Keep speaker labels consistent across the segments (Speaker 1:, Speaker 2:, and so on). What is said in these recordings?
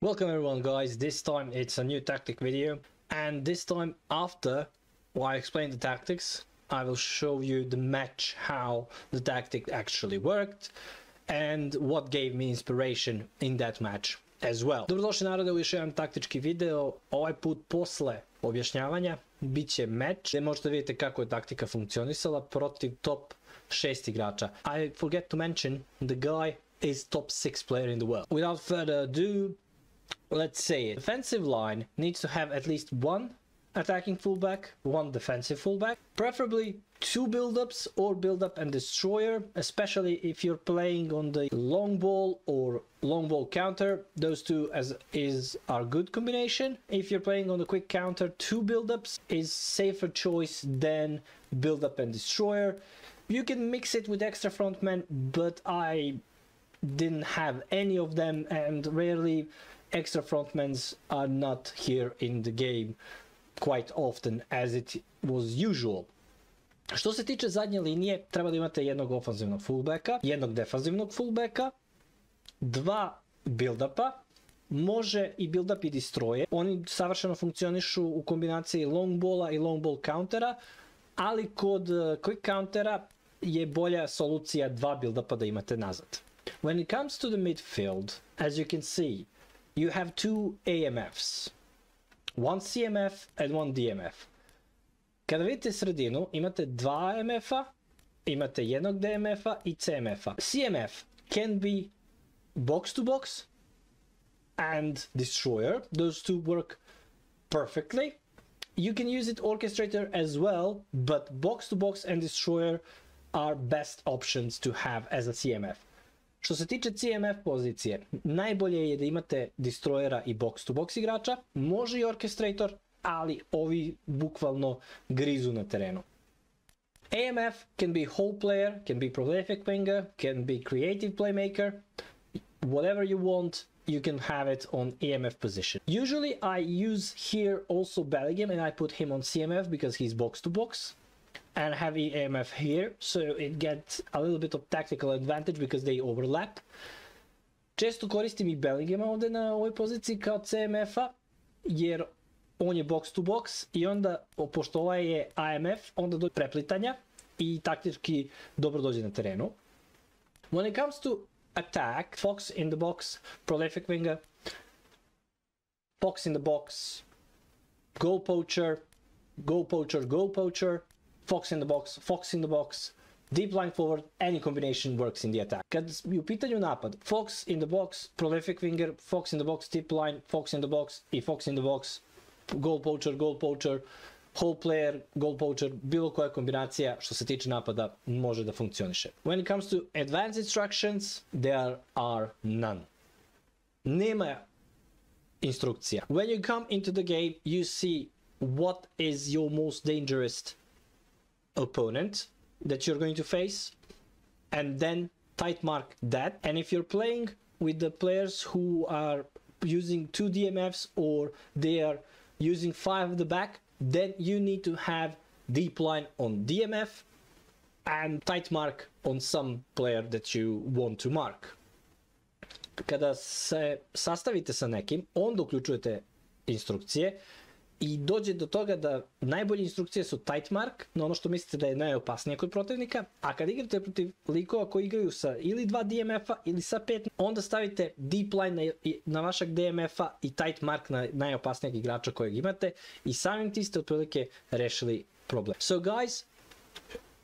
Speaker 1: Welcome everyone guys, this time it's a new tactic video, and this time after I explain the tactics I will show you the match, how the tactic actually worked and what gave me inspiration in that match as well. Dobrodošli narode u još jedan taktički video, ovaj put posle objašnjavanja bit će meč gdje možete vidjeti kako je taktika funkcionisala protiv top 6 igrača. I forget to mention the guy is top 6 player in the world. Without further ado, let's say it. Defensive line needs to have at least one attacking fullback, one defensive fullback, preferably two build-ups or build-up and destroyer, especially if you're playing on the long ball or long ball counter. Those two are good combination. If you're playing on the quick counter, two build-ups is safer choice than build-up and destroyer. You can mix it with extra frontmen, but I didn't have any of them, and rarely extra frontmen are not here in the game quite often as it was usual. Što se tiče zadnje linije, treba da imate jednog ofanzivnog fullbacka, jednog defanzivnog fullbacka, dva build-upa, može i build-up i destroyer. Oni savršeno funkcionišu u kombinaciji long balla i long ball countera, ali kod quick countera je bolja solucija dva build-upa da imate nazad. When it comes to the midfield, as you can see, you have two AMFs, one CMF and one DMF. Kada vidite sredinu, imate dva AMF-a, imate jednog DMF-a i CMF-a. CMF can be box to box and destroyer. Those two work perfectly. You can use it orchestrator as well, but box to box and destroyer are best options to have as a CMF. Što se tiče CMF pozicije, najbolje je da imate destroyera i box to box igrača, može i orchestrator, ali ovi bukvalno grizu na terenu. AMF can be whole player, can be prolific winger, can be creative playmaker, whatever you want, you can have it on AMF position. Usually I use here also Bellingham and I put him on CMF because he's box to box, and have AMF here, so it gets a little bit of tactical advantage because they overlap. Često koristim i Bellinghama ovdje na ovoj poziciji kao CMF-a, jer on je box to box i onda, pošto ovaj je AMF, onda dođe preplitanja i taktički dobro dođe na terenu. When it comes to attack, Fox in the box, prolific winger, Fox in the box, goal poacher, goal poacher, goal poacher, Fox in the box, deep line forward, any combination works in the attack. Kad je u pitanju napad, Fox in the box, prolific winger, Fox in the box, deep line, Fox in the box i Fox in the box, goal poacher, whole player, goal poacher, bilo koja kombinacija što se tiče napada može da funkcioniše. When it comes to advanced instructions, there are none. Nema instrukcija. When you come into the game, you see what is your most dangerous opponent that you're going to face, and then tight mark that. And if you're playing with the players who are using two DMFs or they are using 5 at the back, then you need to have deep line on DMF and tight mark on some player that you want to mark. Kada se sastavite sa nekim, onda uključujete instrukcije i dođe do toga da najbolje instrukcije su tight mark, na ono što mislite da je najopasnije kod protivnika, a kad igrate protiv likova koji igraju sa ili 2 DMF-a ili sa 5, onda stavite deep line na vašeg DMF-a i tight mark na najopasnijeg igrača kojeg imate i samim tim ste otprilike rešili problem. So guys,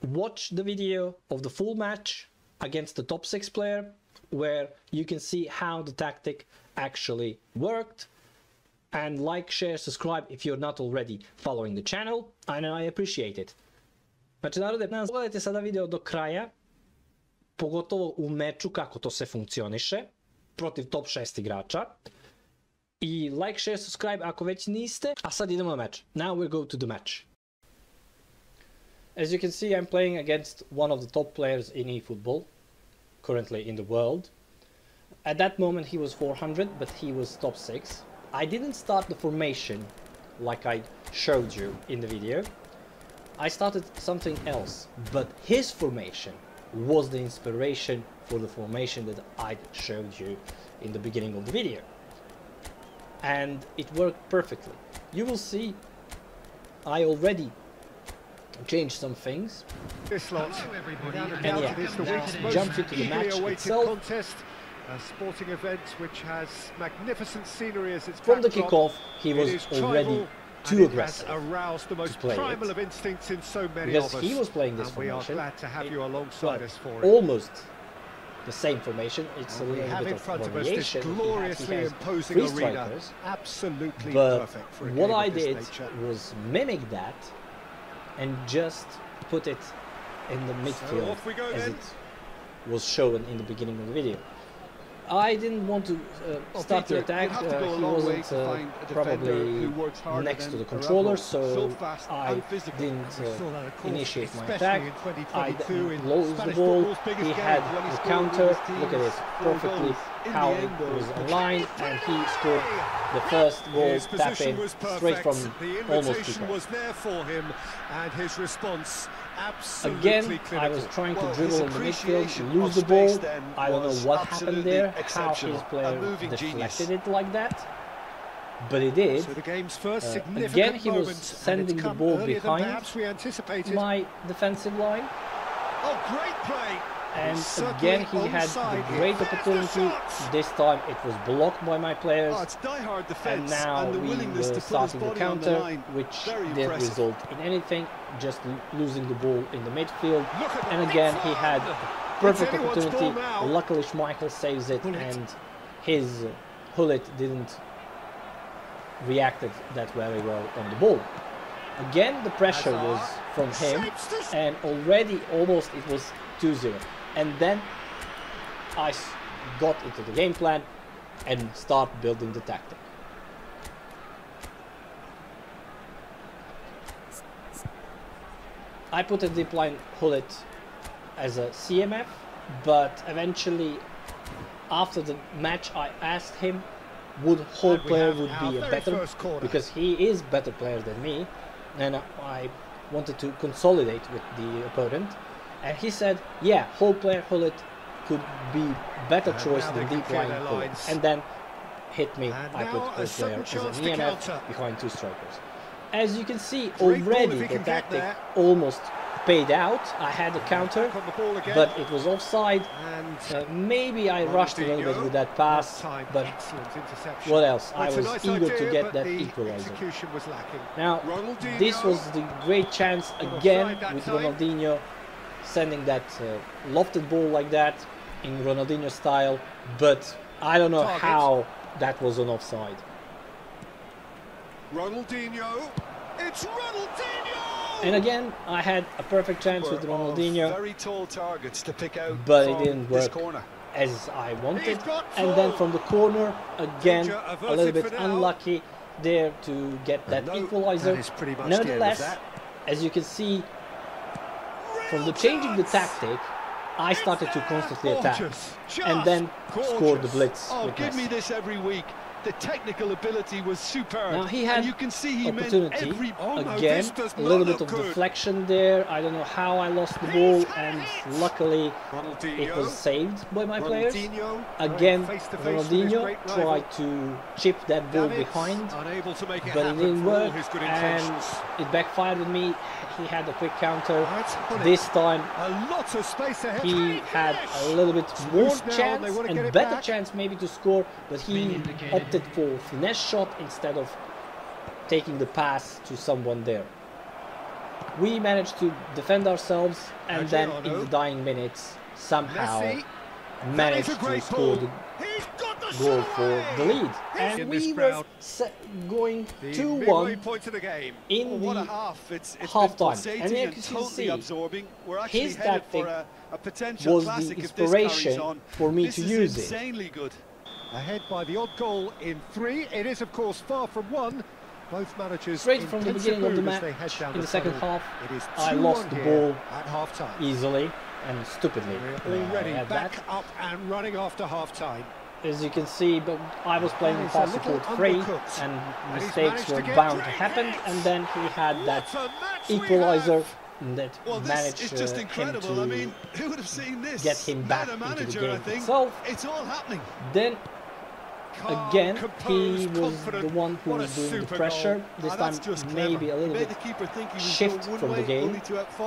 Speaker 1: watch the video of the full match against the top 6 player where you can see how the tactic actually worked. And like, share, subscribe if you're not already following the channel, and I appreciate it. Znači narode, pogledajte sada video do kraja, pogotovo u meču kako to sve funkcioniše, protiv top 6 igrača. I like, share, subscribe ako već niste, a sad idemo na meč. Now we go to the match. As you can see, I'm playing against one of the top players in eFootball, currently in the world. At that moment he was 400, but he was top 6. I didn't start the formation like I showed you in the video. I started something else, but his formation was the inspiration for the formation that I showed you in the beginning of the video. and it worked perfectly. You will see I already changed some things.
Speaker 2: This lot.
Speaker 1: And yeah, now jump into the match itself.
Speaker 2: Contest, a sporting event which has magnificent scenery as its
Speaker 1: From the
Speaker 2: backdrop.
Speaker 1: kickoff, he was already too aggressive
Speaker 2: has aroused the most
Speaker 1: to play
Speaker 2: primal
Speaker 1: it,
Speaker 2: of instincts in so many
Speaker 1: because
Speaker 2: of us.
Speaker 1: he was playing this
Speaker 2: and we
Speaker 1: formation.
Speaker 2: are glad to have you alongside us for it.
Speaker 1: Almost the same formation. It's a
Speaker 2: We
Speaker 1: little
Speaker 2: have
Speaker 1: bit
Speaker 2: in
Speaker 1: of
Speaker 2: front of us this
Speaker 1: variation.
Speaker 2: gloriously
Speaker 1: He has
Speaker 2: imposing
Speaker 1: three
Speaker 2: arena.
Speaker 1: strikers,
Speaker 2: Absolutely
Speaker 1: but
Speaker 2: perfect for a
Speaker 1: what
Speaker 2: game
Speaker 1: I
Speaker 2: of this
Speaker 1: did
Speaker 2: nature.
Speaker 1: was mimic that and just put it in the midfield
Speaker 2: off we go
Speaker 1: as
Speaker 2: then.
Speaker 1: it was shown in the beginning of the video. I didn't want to start
Speaker 2: Peter,
Speaker 1: the attack.
Speaker 2: you'd have to go a
Speaker 1: He
Speaker 2: long way
Speaker 1: wasn't
Speaker 2: to find a defender
Speaker 1: probably
Speaker 2: who works harder
Speaker 1: next to
Speaker 2: than
Speaker 1: the
Speaker 2: a
Speaker 1: controller,
Speaker 2: rebel.
Speaker 1: so
Speaker 2: fast
Speaker 1: I
Speaker 2: and physical.
Speaker 1: didn't
Speaker 2: We saw that, of course,
Speaker 1: initiate my
Speaker 2: especially
Speaker 1: attack.
Speaker 2: in
Speaker 1: I
Speaker 2: 2022 in
Speaker 1: lost the
Speaker 2: Spanish
Speaker 1: ball.
Speaker 2: football's biggest
Speaker 1: He
Speaker 2: game,
Speaker 1: had
Speaker 2: when he
Speaker 1: the
Speaker 2: scored
Speaker 1: counter.
Speaker 2: with his
Speaker 1: Look at this,
Speaker 2: team's
Speaker 1: perfectly
Speaker 2: goals. In
Speaker 1: how
Speaker 2: the end,
Speaker 1: it was
Speaker 2: though,
Speaker 1: online, and he scored the first goal,
Speaker 2: his
Speaker 1: tap
Speaker 2: position
Speaker 1: in,
Speaker 2: was perfect.
Speaker 1: straight from
Speaker 2: the
Speaker 1: almost
Speaker 2: invitation
Speaker 1: kickoff.
Speaker 2: was there for him, and his response absolutely
Speaker 1: Again,
Speaker 2: clinical.
Speaker 1: I was trying to
Speaker 3: Well,
Speaker 1: dribble
Speaker 3: his
Speaker 1: in the midfield,
Speaker 3: appreciation
Speaker 1: lose
Speaker 3: of
Speaker 1: the ball.
Speaker 3: space then
Speaker 1: I don't know
Speaker 3: was
Speaker 1: what happened
Speaker 3: absolutely
Speaker 1: there, how
Speaker 3: exceptional.
Speaker 1: his
Speaker 3: A
Speaker 1: player
Speaker 3: moving
Speaker 1: deflected
Speaker 3: genius.
Speaker 1: it like that, but he did.
Speaker 2: So the game's first significant
Speaker 1: Again, he was
Speaker 2: moments, and
Speaker 1: sending
Speaker 2: it's
Speaker 1: the
Speaker 2: come
Speaker 1: ball
Speaker 2: earlier than
Speaker 1: behind
Speaker 2: perhaps we anticipated.
Speaker 1: my defensive line,
Speaker 3: Oh, great play!
Speaker 1: and
Speaker 2: certainly
Speaker 1: again he had the
Speaker 2: onside.
Speaker 1: great
Speaker 2: He
Speaker 1: opportunity.
Speaker 2: finished the shot.
Speaker 1: This time it was blocked by my players,
Speaker 3: Oh, it's die-hard
Speaker 1: and
Speaker 3: defence
Speaker 1: now
Speaker 3: and the
Speaker 1: we
Speaker 3: willingness
Speaker 1: were
Speaker 3: to put his
Speaker 1: starting the
Speaker 3: body on the
Speaker 1: counter,
Speaker 3: line.
Speaker 1: which
Speaker 3: Very
Speaker 1: didn't
Speaker 3: impressive.
Speaker 1: result in anything, just losing the ball in the midfield.
Speaker 2: Look at
Speaker 1: And
Speaker 2: the
Speaker 1: again
Speaker 2: big
Speaker 1: he had
Speaker 2: fun.
Speaker 1: perfect
Speaker 2: It's anyone's
Speaker 1: opportunity.
Speaker 2: ball now.
Speaker 1: Luckily Schmeichel saves it,
Speaker 2: Hullet.
Speaker 1: and his Hullet didn't reacted that very well on the ball. Again the pressure was from him,
Speaker 2: Shapes this-
Speaker 1: and already almost it was 2-0, and then I got into the game plan and start building the tactic. I put a deep line Hullet as a CMF, but eventually after the match I asked him would whole
Speaker 2: And we
Speaker 1: player
Speaker 2: have
Speaker 1: would
Speaker 2: our
Speaker 1: be a
Speaker 2: very
Speaker 1: better,
Speaker 2: first corner.
Speaker 1: because he is better player than me, and I wanted to consolidate with the opponent, and he said yeah, whole player Hullet could be better
Speaker 2: And
Speaker 1: choice
Speaker 2: now
Speaker 1: than
Speaker 2: they can
Speaker 1: deep
Speaker 2: clear
Speaker 1: line
Speaker 2: their
Speaker 1: Hullet,
Speaker 2: lines.
Speaker 1: and then hit me.
Speaker 2: And
Speaker 1: I
Speaker 2: now
Speaker 1: put
Speaker 2: a
Speaker 1: whole player
Speaker 2: sudden
Speaker 1: as
Speaker 2: chance
Speaker 1: an
Speaker 2: to
Speaker 1: EMF
Speaker 2: counter.
Speaker 1: behind two strikers. As you can see
Speaker 2: Great ball
Speaker 1: already
Speaker 2: if he
Speaker 1: the
Speaker 2: can get
Speaker 1: tactic
Speaker 2: there.
Speaker 1: almost paid out. I had a counter,
Speaker 2: Back on the ball again.
Speaker 1: but it was offside.
Speaker 2: And
Speaker 1: Maybe I rushed a little bit with that pass,
Speaker 2: time,
Speaker 1: but
Speaker 2: excellent interception.
Speaker 1: what else?
Speaker 2: Well,
Speaker 1: I
Speaker 2: it's a
Speaker 1: was
Speaker 2: nice
Speaker 1: eager to
Speaker 2: idea,
Speaker 1: get
Speaker 2: but
Speaker 1: that
Speaker 2: the
Speaker 1: equalizer.
Speaker 2: execution was lacking.
Speaker 1: Now,
Speaker 2: Ronaldinho.
Speaker 1: this was the great chance
Speaker 2: Not
Speaker 1: again
Speaker 2: offside that
Speaker 1: with
Speaker 2: time.
Speaker 1: Ronaldinho sending that lofted ball like that in Ronaldinho style, but I don't know
Speaker 2: Target.
Speaker 1: how that was an offside.
Speaker 3: Ronaldinho! It's Ronaldinho!
Speaker 1: And again, I had a perfect chance with
Speaker 3: Of
Speaker 1: Ronaldinho,
Speaker 3: Very tall targets to pick out
Speaker 1: but it
Speaker 3: from
Speaker 1: didn't
Speaker 3: this
Speaker 1: work
Speaker 3: corner.
Speaker 1: as I wanted.
Speaker 2: He's got
Speaker 1: And then
Speaker 2: full.
Speaker 1: from the corner, again,
Speaker 2: Danger
Speaker 1: a
Speaker 2: averted
Speaker 1: little bit
Speaker 2: for now.
Speaker 1: unlucky there to get that
Speaker 3: No,
Speaker 1: equalizer.
Speaker 2: That is pretty much the end of
Speaker 1: Nonetheless,
Speaker 2: that.
Speaker 1: as you can see, from the changing the tactic, I started to constantly attack,
Speaker 3: Gorgeous,
Speaker 1: and then
Speaker 3: just
Speaker 1: scored the
Speaker 3: gorgeous.
Speaker 1: blitz
Speaker 3: Oh,
Speaker 1: with
Speaker 3: give me
Speaker 1: Messi.
Speaker 3: this every week. The technical ability was superb.
Speaker 1: Now he had
Speaker 3: and you can see he meant
Speaker 1: opportunity
Speaker 3: every
Speaker 2: no,
Speaker 1: again,
Speaker 2: this does
Speaker 1: a little
Speaker 2: not
Speaker 1: bit of
Speaker 2: look good.
Speaker 1: deflection there. I don't know how I lost the ball, and luckily
Speaker 2: Ronaldinho.
Speaker 1: it was saved by my players.
Speaker 2: Ronaldinho.
Speaker 1: Again,
Speaker 2: Face-to-face with his
Speaker 1: Ronaldinho
Speaker 2: great rival.
Speaker 1: tried to chip that ball
Speaker 2: Davids,
Speaker 1: behind,
Speaker 2: unable to make it
Speaker 1: but it
Speaker 2: happen
Speaker 1: didn't
Speaker 2: for all
Speaker 1: work,
Speaker 2: his good
Speaker 1: and
Speaker 2: intentions.
Speaker 1: it backfired with me. He had a quick counter.
Speaker 2: Right, Hullet.
Speaker 1: This time
Speaker 2: A lot of space ahead.
Speaker 1: he had a little bit more
Speaker 2: loose now,
Speaker 1: chance
Speaker 2: they wanna get
Speaker 1: and
Speaker 2: it
Speaker 1: better
Speaker 2: back.
Speaker 1: chance maybe to score, but he opted for finesse shot instead of taking the pass to someone there. We managed to defend ourselves, and then in the dying minutes somehow
Speaker 2: Messi.
Speaker 1: managed
Speaker 2: That is a
Speaker 1: to
Speaker 2: great
Speaker 1: score
Speaker 2: ball.
Speaker 1: the
Speaker 2: He's got the
Speaker 1: goal
Speaker 2: shot
Speaker 1: for
Speaker 2: away.
Speaker 1: the lead,
Speaker 2: In
Speaker 1: and
Speaker 2: this
Speaker 1: we were
Speaker 2: crowd.
Speaker 1: going
Speaker 2: The
Speaker 1: 2-1
Speaker 2: midway point of the game.
Speaker 1: in
Speaker 3: What a
Speaker 1: the
Speaker 3: half. It's
Speaker 1: half
Speaker 3: been
Speaker 1: time.
Speaker 3: pulsating
Speaker 1: And you
Speaker 3: and
Speaker 1: can
Speaker 3: totally
Speaker 1: see
Speaker 3: absorbing. We're actually
Speaker 1: his
Speaker 3: headed
Speaker 1: tactic
Speaker 3: for a potential
Speaker 1: was
Speaker 3: classic
Speaker 1: the
Speaker 3: if this carries
Speaker 1: inspiration
Speaker 3: on.
Speaker 1: for me
Speaker 3: This
Speaker 1: to
Speaker 3: is
Speaker 1: use it.
Speaker 3: insanely good.
Speaker 2: Ahead by the odd goal in 3. It is, of course, far from 1. Both managers
Speaker 1: Straight from the
Speaker 2: intense
Speaker 1: beginning of the
Speaker 2: move as
Speaker 1: match,
Speaker 2: they head down
Speaker 1: in the second
Speaker 2: tunnel.
Speaker 1: half,
Speaker 2: It is
Speaker 1: I
Speaker 2: 2-1
Speaker 1: lost the
Speaker 2: here
Speaker 1: ball
Speaker 2: at half-time.
Speaker 1: easily and stupidly.
Speaker 2: We're already
Speaker 1: I had
Speaker 2: back
Speaker 1: that.
Speaker 2: up and running after half-time.
Speaker 1: As you can see, but I was playing
Speaker 2: That
Speaker 1: with
Speaker 2: is a
Speaker 1: fast
Speaker 2: little
Speaker 1: support free,
Speaker 2: undercooked.
Speaker 1: and
Speaker 2: he's
Speaker 1: mistakes
Speaker 2: managed to
Speaker 1: were
Speaker 2: get
Speaker 1: bound to
Speaker 2: great
Speaker 1: happen,
Speaker 2: hits.
Speaker 1: and then he had that
Speaker 2: What a match we
Speaker 1: equalizer
Speaker 2: have.
Speaker 1: that
Speaker 3: Well, this
Speaker 1: managed
Speaker 3: is just
Speaker 1: him
Speaker 3: incredible.
Speaker 1: to
Speaker 3: I mean, who would have seen this?
Speaker 1: get him back
Speaker 3: Not a
Speaker 1: into the
Speaker 3: manager,
Speaker 1: game
Speaker 3: I think.
Speaker 1: itself.
Speaker 3: It's all happening.
Speaker 1: Then again, he was the one who was doing the pressure. This time, maybe a little bit shift from the game.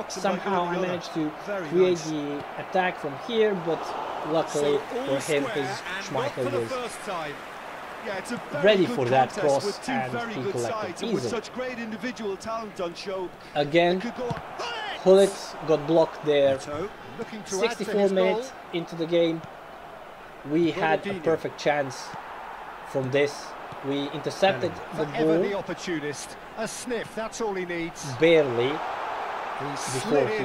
Speaker 1: Somehow I managed to create the attack from here, but luckily for him, his Schmeichel was ready for that cross and he collected easily. Again, Hullet got blocked there. 64 minutes into the game. We had a perfect chance from this. We intercepted the ball
Speaker 2: a sniff, that's all he needs.
Speaker 1: Barely before he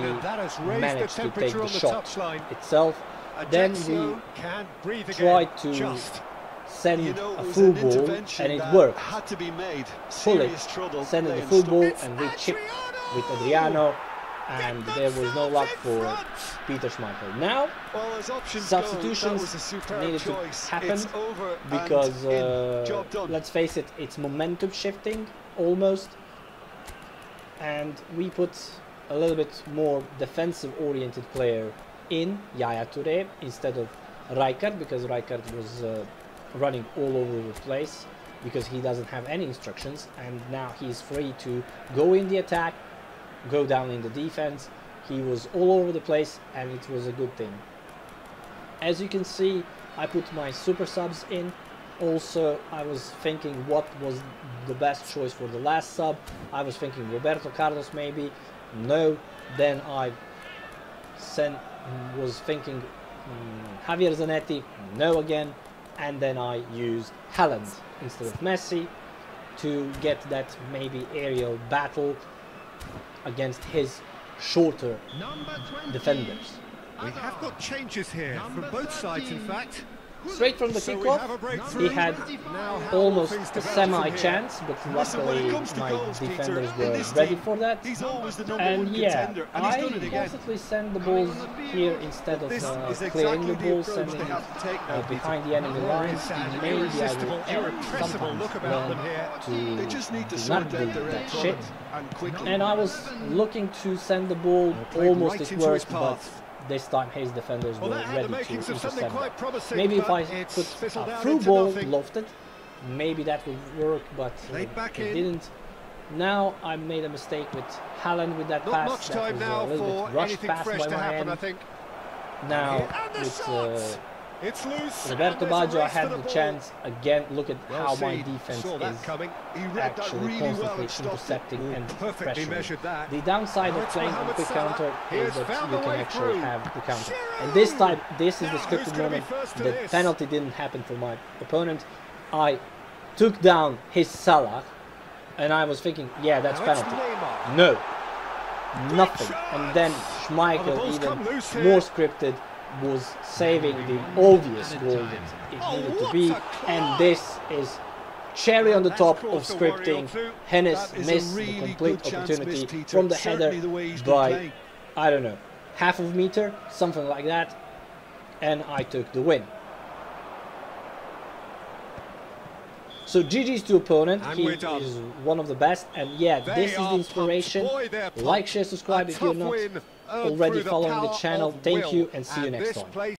Speaker 1: managed to take the shot itself. Then we tried to send a full ball and it worked. Hullet sent the full ball and we chipped with Adriano, and there was no luck for Peter Schmeichel. Now, substitutions needed to happen because, let's face it, it's momentum shifting almost. And we put a little bit more defensive-oriented player in, Yaya Touré, instead of Rijkaard, because Rijkaard was running all over the place because he doesn't have any instructions, and now he's free to go in the attack, go down in the defense. He was all over the place and it was a good thing. As you can see, I put my super subs in. Also, I was thinking what was the best choice for the last sub. I was thinking Roberto Carlos maybe. No. Then I was thinking Javier Zanetti. No again. And then I used Haaland instead of Messi to get that maybe aerial battle against his shorter defenders.
Speaker 2: We have got changes here from both sides, in fact.
Speaker 1: Straight from the kickoff, he had almost a semi-chance, but luckily my defenders were ready for that. And yeah, I constantly send the balls here instead of clearing the ball, sending it behind the enemy lines. Maybe I will sometimes learn to do not do that shit. And I was looking to send the ball, almost it worked, but this time his defenders were ready to intercept that. Maybe if I put a through ball lofted, maybe that would work, but it didn't. Now I made a mistake with Haaland with that pass. That was a little bit rushed pass by my end. Now with Roberto Baggio, I had the chance again. Look at how my defense is actually constantly intercepting and pressuring. The downside of playing on quick counter is that you can actually have the counter. And this time, this is the scripted moment. The penalty didn't happen for my opponent. I took down his Salah, and I was thinking, yeah, that's penalty. No, nothing. And then Schmeichel, even more scripted, was saving the obvious goal that it needed to be, and this is cherry on the top of scripting. Hennes missed the complete opportunity from the header by, I don't know, half of a meter, something like that, and I took the win. So GG's to opponent, he is one of the best, and yeah, this is the inspiration. Like, share, subscribe if you're not already following the channel. Thank you and see you next time.